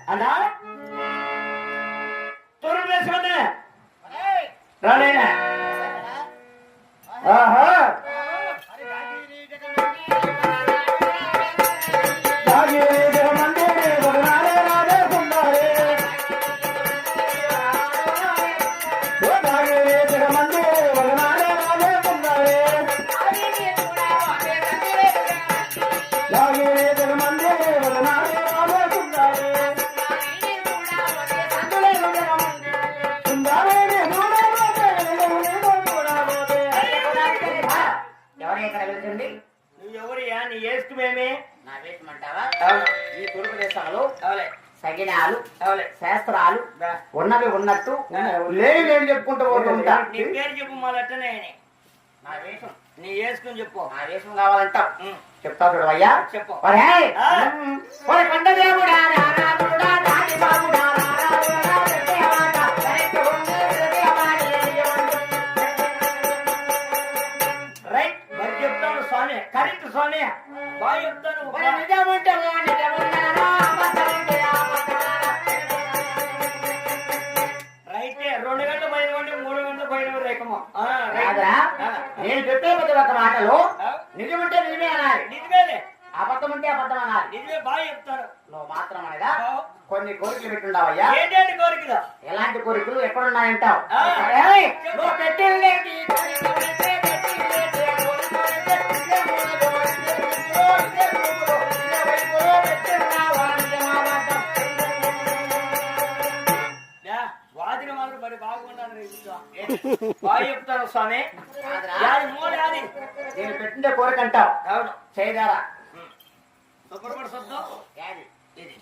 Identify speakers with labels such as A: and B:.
A: అన్నా తూర్పు వేసుకున్నా రాలేనా ఆహా నువ్వెవరియా నీ వేసుకుమేమే
B: నా వేసమంటావా
A: అవును
B: ఈ తూర్పు దేశాలు
A: అవులే
B: సగినాలు
A: అవులే
B: శాస్త్రాలు ఉన్నవి ఉన్నట్టు
A: లేని నేను చెప్పుకుంటూ పోతుంటా
B: నీ పేరు చెప్పు మళ్ళీ నా వేషం
A: నీ వేసుకుని చెప్పు
B: నా వేషం కావాలంటావు చెప్తా చూడు అయ్యా
A: చెప్పు
B: కొండదేవుడా
A: రైట్ మరి చెప్తాను స్వామి కరెక్ట్ స్వామి బాగా చెప్తాను రైటే 2 గంటలు పైన 3 గంటలు పైన రేఖము
B: నేను చెప్పే ప్రతి ఒక్క మాటలు నిజమంటే నిజమే అనాలి
A: నిజమేలే
B: అబద్ధం అంటే అబద్ధం అనాలి
A: నిజమే బాగా చెప్తాను
B: నువ్వు మాత్రం అనగా కొన్ని కోరికలు పెట్టుండవయ్యా
A: ఏంటంటే కోరికలు
B: ఎలాంటి కోరికలు ఎక్కడున్నాయంటావు
A: నువ్వు పెట్టేది వాదిని మాత్రం మరి బాగుండాలి బాగా చెప్తాను స్వామి అది
B: నేను పెట్టిండే కోరిక అంటావు
A: అవును
B: చేయదారా
A: సూపర్ పడి శబ్దం
B: ఏది?
A: ఇది